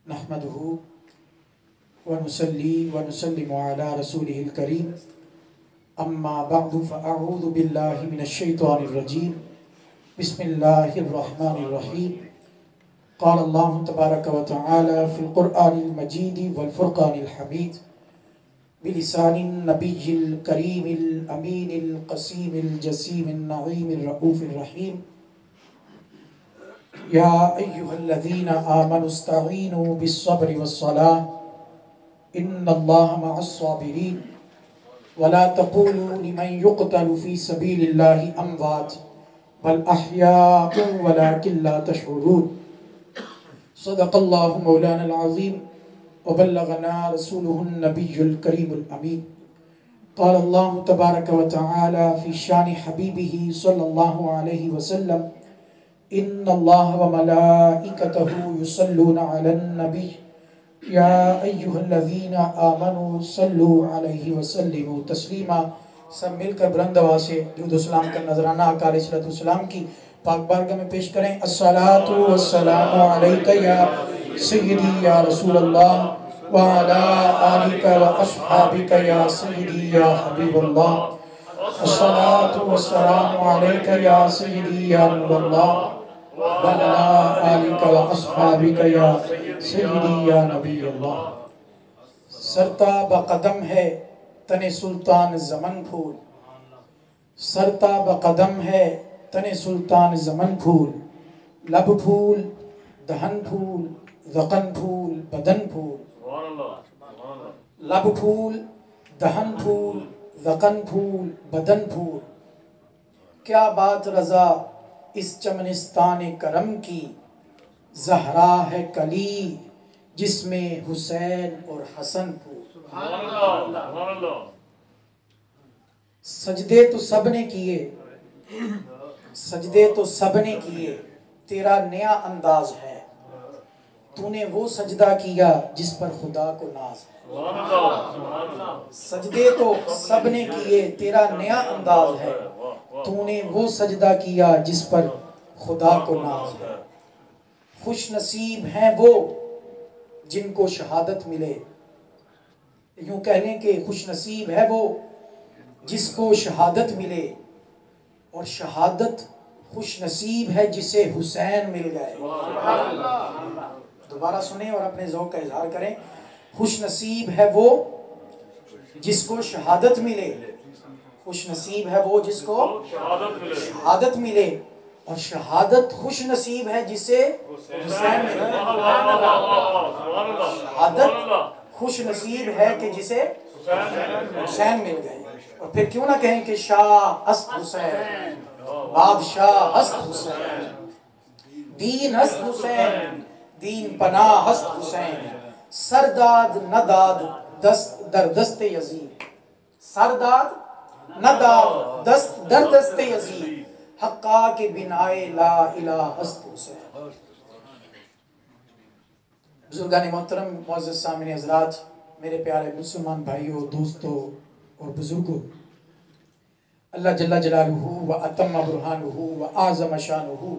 نحمده ونصلي ونسلم على رسوله الكريم اما بعد فاعوذ بالله من الشيطان الرجيم بسم الله الرحمن الرحيم قال الله تبارك وتعالى في القرآن المجيد والفرقان الحميد بلسان النبي الكريم الأمين القسيم الجسيم النعيم الرؤوف الرحيم يا أيها الذين آمنوا استعينوا بالصبر والصلاة إن الله مع الصابرين ولا تقولوا لمن يقتل في سبيل الله أموات بل أحياء ولكن لا تشعرون صدق الله مولانا العظيم وبلغنا رسوله النبي الكريم الأمين قال الله تبارك وتعالى في شان حبيبه صلى الله عليه وسلم إن الله وملائكته يصلون على النبي يا أيها الذين آمنوا صلوا عليه وسلموا تسلیما۔ سب مل کر بلند آواز سے درود و سلام کا نذرانہ آقا علیہ الصلوۃ والسلام کی پاک بارگاہ میں پیش کریں۔ الصلاۃ والسلام علیک یا سیدی یا رسول اللہ وعلی آلک واصحابک یا سیدی یا حبیب اللہ۔ الصلاۃ والسلام علیک یا سیدی یا نور اللہ وعلی آلک واصحابک یا سیدی یا نبی اللہ۔ سرتا بقدم ہے تن سلطان زمن پھول، سرتا بقدم ہے تن سلطان زمن پھول، لب پھول دہن پھول ذقن پھول بدن پھول، لب پھول دہن پھول ذقن پھول بدن پھول۔ کیا بات رضا اس چمنستان کرم کی، زہرا ہے کلی جس میں حسین اور حسن پھول۔ سجدے تو سب نے کیے، سجدے تو سب نے کیے، تیرا نیا انداز ہے، تو نے وہ سجدہ کیا جس پر خدا کو ناز ہے۔ سجدے تو سب نے کیے، تیرا نیا انداز ہے، تو نے وہ سجدہ کیا جس پر خدا کو ناز ہے۔ خوش نصیب ہیں وہ جن کو شہادت ملے، یوں کہہ لیں کہ خوش نصیب ہے وہ جس کو شہادت ملے، اور شہادت خوش نصیب ہے جسے حسین مل گئے۔ دوبارہ سنیں اور اپنے ذوق کا اظہار کریں۔ خوش نصیب ہے وہ جس کو شہادت ملے، خوش نصیب ہے وہ جس کو شہادت ملے، اور شہادت خوش نصیب ہے جسے حسین ملے۔ شہادت خوش نصیب ہے کہ جسے حسین مل گئے۔ اور پھر کیوں نہ کہیں کہ شاہ است حسین، بادشاہ است حسین، دین است حسین، دین پناہ است حسین، سرداد نہ داد دست در دست یزید، سرداد نہ داد دست در دست یزید، حقا کے بنائے لا الہ است حسین۔ بزرگان محترم، معزز سامعین حضرات، میرے پیارے مسلمان بھائیوں، دوستوں اور بزرگوں، اللہ جل جلالہ و اتم برہانہ و اعظم شانہ و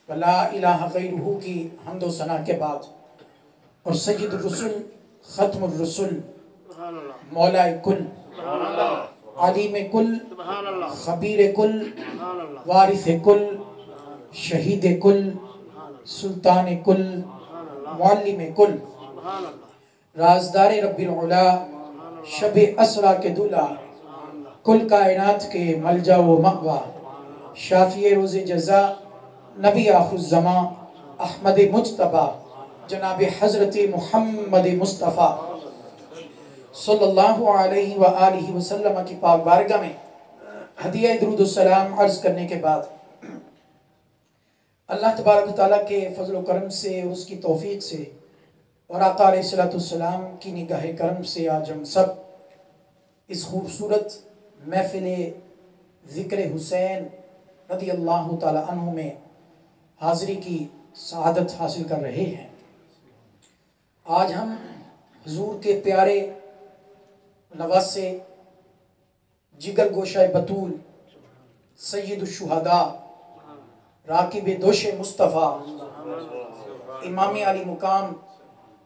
لا الہ غیرہ کی حمد و ثنا کے بعد، اور سید الرسل ختم الرسل مولا کل علیم کل خبیر کل وارث کل شہید کل سلطان کل معلم کل رازدار رب العلا شب اسرا کے دلہ کل کائنات کے ملجا و مأوا شافی روز جزا نبی آخر الزمان احمد مجتبی جناب حضرت محمد مصطفیٰ صلی اللہ علیہ وآلہ وسلم کی پاک بارگاہ میں ہدیہ درود السلام عرض کرنے کے بعد اللہ تبارک و تعالیٰ کے فضل و کرم سے اور اس کی توفیق سے اور آقا علیہ الصلوۃ والسلام کی نگاہ کرم سے آج ہم سب اس خوبصورت محفل ذکر حسین رضی اللہ تعالیٰ عنہ میں حاضری کی سعادت حاصل کر رہے ہیں۔ آج ہم حضور کے پیارے نواسے جگر گوشہ بطول سید الشہداء راکب دوش مصطفیٰ امام علی مقام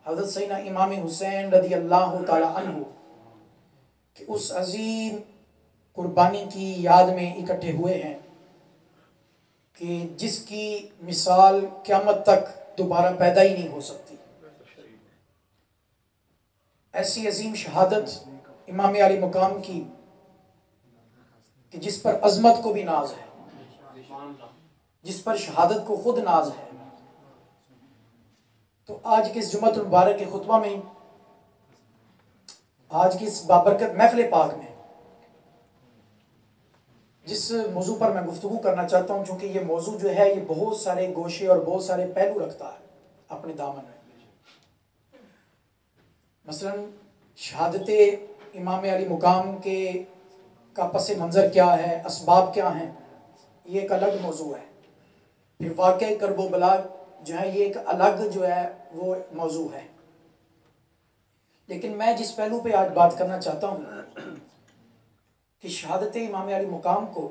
حضرت سیدنا امام حسین رضی اللہ تعالی عنہ کہ اس عظیم قربانی کی یاد میں اکٹھے ہوئے ہیں کہ جس کی مثال قیامت تک دوبارہ پیدا ہی نہیں ہو سکتی. ایسی عظیم شہادت امام علی مقام کی کہ جس پر عظمت کو بھی ناز ہے، جس پر شہادت کو خود ناز ہے. تو آج کے اس جمعۃ المبارک کے خطبہ میں، آج کی اس بابرکت محفل پاک میں جس موضوع پر میں گفتگو کرنا چاہتا ہوں، چونکہ یہ موضوع جو ہے یہ بہت سارے گوشے اور بہت سارے پہلو رکھتا ہے اپنے دامن میں. مثلا شہادت امام علی مقام کا پس منظر کیا ہے، اسباب کیا ہیں، یہ ایک الگ موضوع ہے. پھر واقع کرب و بلا جو ہے یہ ایک الگ جو ہے وہ موضوع ہے. لیکن میں جس پہلو پہ آج بات کرنا چاہتا ہوں کہ شہادت امام علی مقام کو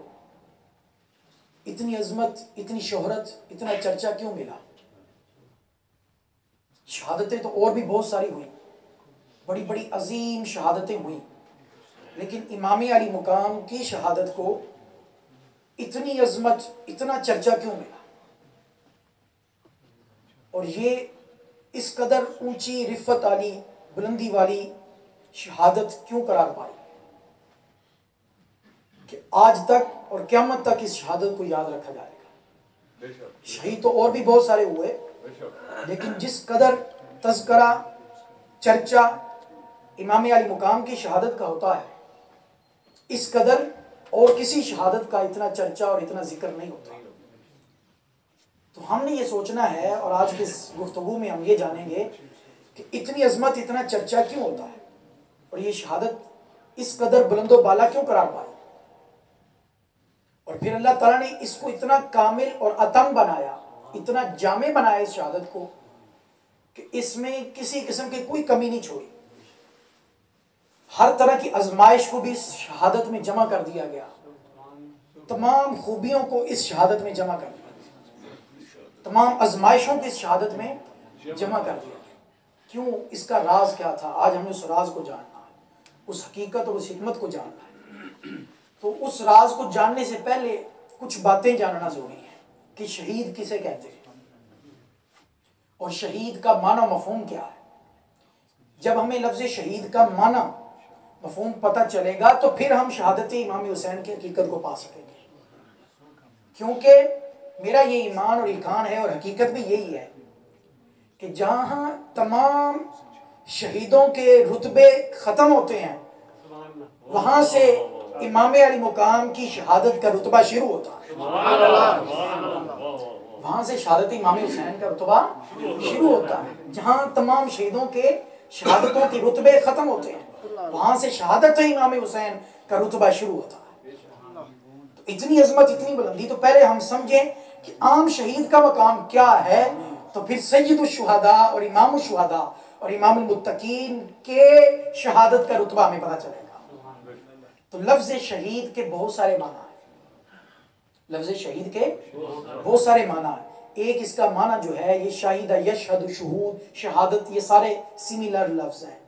اتنی عظمت، اتنی شہرت، اتنا چرچا کیوں ملا؟ شہادتیں تو اور بھی بہت ساری ہوئیں، بڑی بڑی عظیم شہادتیں ہوئیں، لیکن امام علی مقام کی شہادت کو اتنی عظمت، اتنا چرچا کیوں ملا؟ اور یہ اس قدر اونچی رفت والی، بلندی والی شہادت کیوں قرار پائی کہ آج تک اور قیامت تک اس شہادت کو یاد رکھا جائے گا؟ شہید تو اور بھی بہت سارے ہوئے، لیکن جس قدر تذکرہ، چرچا امام علی مقام کی شہادت کا ہوتا ہے، اس قدر اور کسی شہادت کا اتنا چرچا اور اتنا ذکر نہیں ہوتا. تو ہم نے یہ سوچنا ہے، اور آج کی اس گفتگو میں ہم یہ جانیں گے کہ اتنی عظمت، اتنا چرچا کیوں ہوتا ہے، اور یہ شہادت اس قدر بلند و بالا کیوں قرار پائی، اور پھر اللہ تعالیٰ نے اس کو اتنا کامل اور اتم بنایا، اتنا جامع بنایا اس شہادت کو کہ اس میں کسی قسم کی کوئی کمی نہیں چھوڑی. ہر طرح کی آزمائش کو بھی اس شہادت میں جمع کر دیا گیا، تمام خوبیوں کو اس شہادت میں جمع کر دیا، تمام آزمائشوں کو اس شہادت میں جمع کر دیا. کیوں؟ اس کا راز کیا تھا؟ آج ہمیں اس راز کو جاننا ہے، اس حقیقت اور اس حکمت کو جاننا ہے. تو اس راز کو جاننے سے پہلے کچھ باتیں جاننا ضروری ہے کہ شہید کسے کہتے ہیں اور شہید کا معنی و مفہوم کیا ہے. جب ہمیں لفظ شہید کا معنی مفہوم پتہ چلے گا تو پھر ہم شہادت امام حسین کی حقیقت کو پا سکیں گے. کیونکہ میرا یہ ایمان اور ایقان ہے اور حقیقت بھی یہی ہے کہ جہاں تمام شہیدوں کے رتبے ختم ہوتے ہیں، وہاں سے امام علی مقام کی شہادت کا رتبہ شروع ہوتا ہے. وہاں سے شہادت امام حسین کا رتبہ شروع ہوتا ہے. جہاں تمام شہیدوں کے شہادتوں کے رتبے ختم ہوتے ہیں، وہاں سے شہادت امام حسین کا رتبہ شروع ہوتا ہے. تو اتنی عظمت، اتنی بلندی، تو پہلے ہم سمجھیں کہ عام شہید کا مقام کیا ہے، تو پھر سید الشہداء اور امام الشہداء اور امام المتقین کے شہادت کا رتبہ ہمیں پتہ چلے گا. تو لفظ شہید کے بہت سارے معنی ہیں، لفظ شہید کے بہت سارے معنی ہیں. ایک اس کا معنی جو ہے یہ شاہد، یشہد، شہود، شہادت، یہ سارے سیملر لفظ ہیں.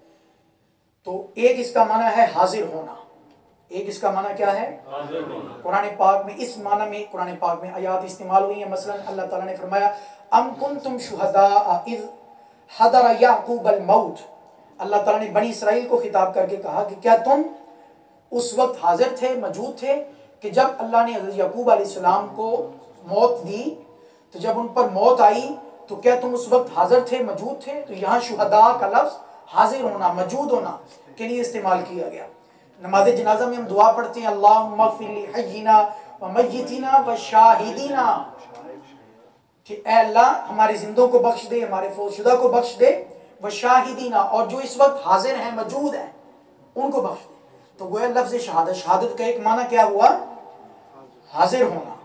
تو ایک اس کا معنی ہے حاضر ہونا. ایک اس کا معنی کیا ہے؟ قرآن پاک میں اس معنی میں قرآن پاک میں آیات استعمال ہوئی ہیں. مثلا اللہ تعالیٰ نے فرمایا ام کنتم شہداء اذ حضر یعقوب الموت. اللہ تعالیٰ نے بنی اسرائیل کو خطاب کر کے کہا کہ کیا تم اس وقت حاضر تھے، موجود تھے کہ جب اللہ نے حضرت یعقوب علیہ السلام کو موت دی، تو جب ان پر موت آئی تو کیا تم اس وقت حاضر تھے، موجود تھے؟ تو یہاں شہداء کا لفظ حاضر ہونا، موجود ہونا کے لیے استعمال کیا گیا. نماز جنازہ میں ہم دعا پڑھتے ہیں اللہم اغفر لحینا و میتینا و شاہدینا، کہ اے اللہ ہمارے زندوں کو بخش دے، ہمارے فوت شدہ کو بخش دے، و شاہدینا، اور جو اس وقت حاضر ہیں، موجود ہیں، ان کو بخش دے. تو وہ لفظ شہادت، شہادت کا ایک معنی کیا ہوا؟ حاضر ہونا.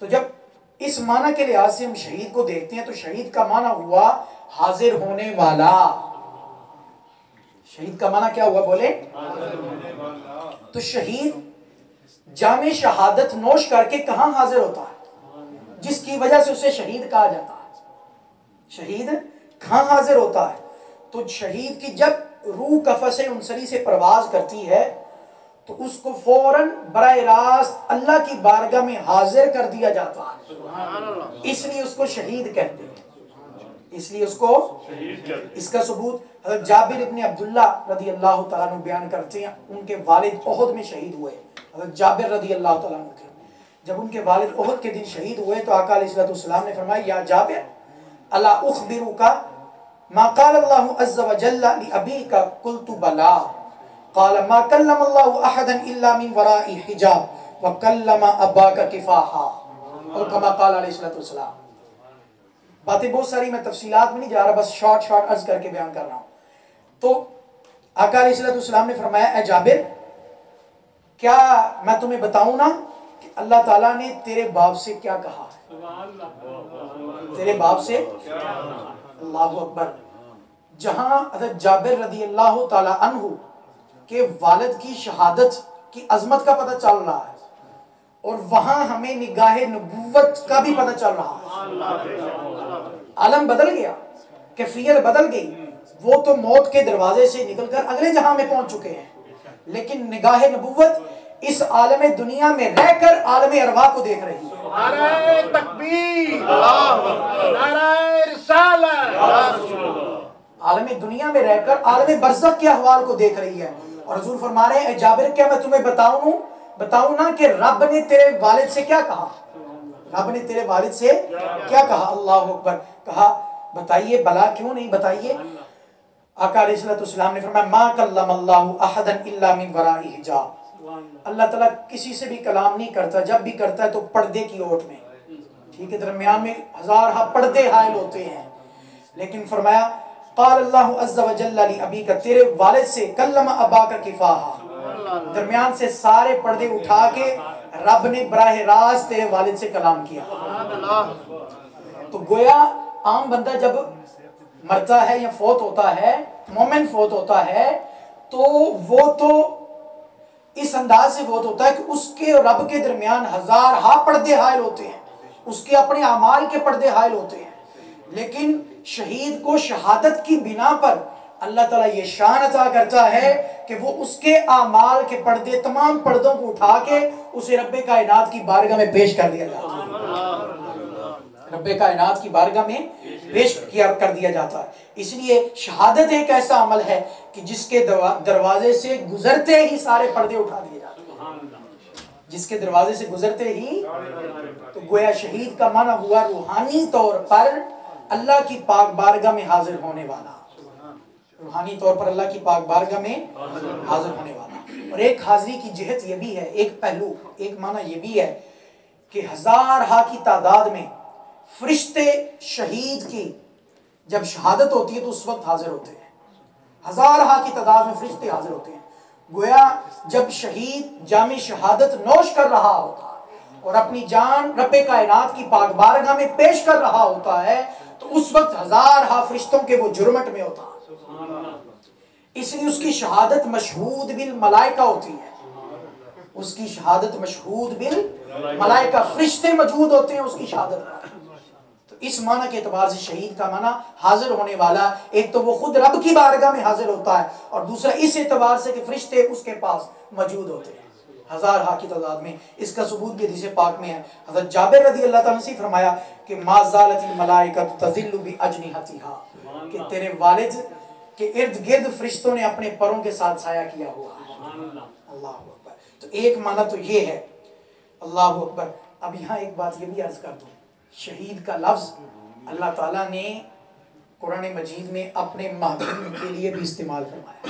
تو جب اس معنی کے لحاظ سے ہم شہید کو دیکھتے ہیں تو شہید کا معنی ہوا حاضر ہونے والا. شہید کا معنی کیا ہوا بولے؟ تو شہید جامع شہادت نوش کر کے کہاں حاضر ہوتا ہے؟ جس کی وجہ سے اسے شہید کہا جاتا ہے. شہید کہاں حاضر ہوتا ہے؟ تو شہید کی جب روح قفس انصری سے پرواز کرتی ہے تو اس کو فوراً براہ راست اللہ کی بارگاہ میں حاضر کر دیا جاتا ہے، اس لیے اس کو شہید کہتے ہیں، اس لیے اس کو اس کا ثبوت حضرت جابر ابن عبداللہ رضی اللہ تعالیٰ عنہ بیان کرتے ہیں، ان کے والد احد میں شہید ہوئے، حضرت جابر رضی اللہ تعالیٰ عنہ کے جب ان کے والد احد کے دن شہید ہوئے تو آقا علیہ السلام نے فرمایا یا جابر الا اخبرک ما قال اللہ عز وجل لابیک قلت بلا قال ما کلم اللہ احدا الا من وراء حجاب وکلم اباک کفاحا اور کما قال علیہ السلام۔ باتیں بہت ساری، میں تفصیلات میں نہیں جا رہا، بس شارٹ عرض کر کے بیان کر رہا ہوں۔ تو آقا علیہ السلام نے فرمایا اے جابر کیا میں تمہیں بتاؤں نا کہ اللہ تعالیٰ نے تیرے باپ سے کیا کہا ہے؟ تیرے باپ سے اللہ اکبر۔ جہاں حضرت جابر رضی اللہ تعالیٰ عنہ کے والد کی شہادت کی عظمت کا پتہ چل رہا ہے اور وہاں ہمیں نگاہ نبوت کا بھی پتہ چل رہا ہے۔ عالم بدل گیا، کیفیت بدل گئی، وہ تو موت کے دروازے سے نکل کر اگلے جہاں میں پہنچ چکے ہیں، لیکن نگاہ نبوت اس عالم دنیا میں رہ کر عالم ارواح کو دیکھ رہی ہے۔ نعرہ تکبیر، نعرہ رسالت، عالم دنیا میں رہ کر عالم برزخ کے احوال کو دیکھ رہی ہے۔ اور حضور فرما رہے ہیں اے جابر کیا میں تمہیں بتاؤں نا کہ رب نے تیرے والد سے کیا کہا؟ رب نے تیرے والد سے کیا کہا؟ اللہ اکبر۔ کہا بتائیے، بلا کیوں نہیں بتائیے۔ آقا علیہ السلام نے فرمایا ما کلم اللہ احدا الا من وراء حجاب، اللہ تعالیٰ کسی سے بھی کلام نہیں کرتا، جب بھی کرتا ہے تو پردے کی اوٹ میں، ٹھیک ہے، درمیان میں ہزارہ پردے حائل ہوتے ہیں، لیکن فرمایا قال اللہ عز وجل لابیک، تیرے والد سے کلم اباک کفاحا، درمیان سے سارے پردے اٹھا کے رب نے براہ راست تیرے والد سے کلام کیا۔ تو گویا عام بندہ جب مرتا ہے یا فوت ہوتا ہے، مومن فوت ہوتا ہے، تو وہ تو اس انداز سے فوت ہوتا ہے کہ اس کے اور رب کے درمیان ہزارہ پردے حائل ہوتے ہیں، اس کے اپنے اعمال کے پردے حائل ہوتے ہیں، لیکن شہید کو شہادت کی بنا پر اللہ تعالیٰ یہ شان عطا کرتا ہے کہ وہ اس کے اعمال کے پردے، تمام پردوں کو اٹھا کے اسے رب کائنات کی بارگاہ میں پیش کر دیا جاتا ہے، رب کائنات کی بارگاہ میں پیش کر دیا جاتا ہے۔ اس لیے شہادت ایک ایسا عمل ہے کہ جس کے دروازے سے گزرتے ہی سارے پردے اٹھا دیے جاتے ہیں، جس کے دروازے سے گزرتے ہی، تو گویا شہید کا معنی ہوا روحانی طور پر اللہ کی پاک بارگاہ میں حاضر ہونے والا، روحانی طور پر اللہ کی پاک بارگاہ میں حاضر ہونے والا۔ اور ایک حاضری کی جہت یہ بھی ہے، ایک پہلو، ایک معنی یہ بھی ہے کہ ہزارہ کی تعداد میں فرشتے شہید کی جب شہادت ہوتی ہے تو اس وقت حاضر ہوتے ہیں، ہزارہ کی تعداد میں فرشتے حاضر ہوتے ہیں۔ گویا جب شہید جام شہادت نوش کر رہا ہوتا ہے اور اپنی جان رب کائنات کی پاک بارگاہ میں پیش کر رہا ہوتا ہے تو اس وقت ہزارہ فرشتوں کے وہ جرمٹ میں ہوتا ہے، اس لیے اس کی شہادت مشہود بالملائکہ ہوتی ہے، اس کی شہادت مشہود بالملائکہ، فرشتے موجود ہوتے ہیں اس کی شہادت میں۔ تو اس معنی کے اعتبار سے شہید کا معنی حاضر ہونے والا، ایک تو وہ خود رب کی بارگاہ میں حاضر ہوتا ہے، اور دوسرا اس اعتبار سے کہ فرشتے اس کے پاس موجود ہوتے ہیں ہزارہ کی تعداد میں۔ اس کا ثبوت بھی حدیث پاک میں ہے، حضرت جابر رضی اللہ تعالیٰ عنہ نے فرمایا کہ ما زالت الملائکہ تظل باجنحتها، کہ تیرے والد کے ارد گرد فرشتوں نے اپنے پروں کے ساتھ سایہ کیا ہوا ہے۔ اللہ اکبر۔ تو ایک معنی تو یہ ہے، اللہ اکبر۔ اب یہاں ایک بات یہ بھی عرض کر دوں، شہید کا لفظ اللہ تعالیٰ نے قرآن مجید میں اپنے محبوب کے لیے بھی استعمال فرمایا،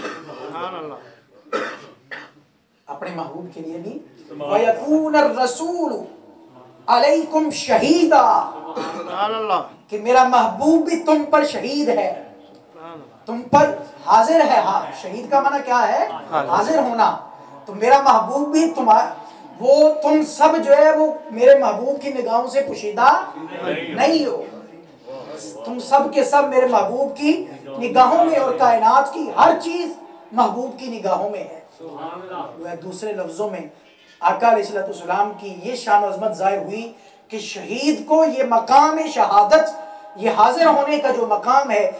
اپنے محبوب کے لیے بھی، وَيَكُونَ الرَّسُولُ عَلَيْكُمْ شَهِيدًا، کہ میرا محبوب بھی تم پر شہید ہے، تم پر حاضر ہے۔ ہاں، شہید کا معنی کیا ہے؟ حاضر ہونا۔ تو میرا محبوب بھی وہ تم سب جو ہے وہ میرے محبوب کی نگاہوں سے پوشیدہ نہیں ہو، تم سب کے سب میرے محبوب کی نگاہوں میں، اور کائنات کی ہر چیز محبوب کی نگاہوں میں ہے۔ دوسرے لفظوں میں آقا علیہ السلام کی یہ شان و عظمت ظاہر ہوئی کہ شہید کو یہ مقام شہادت یہ حاضر ہونے کا جو مقام ہے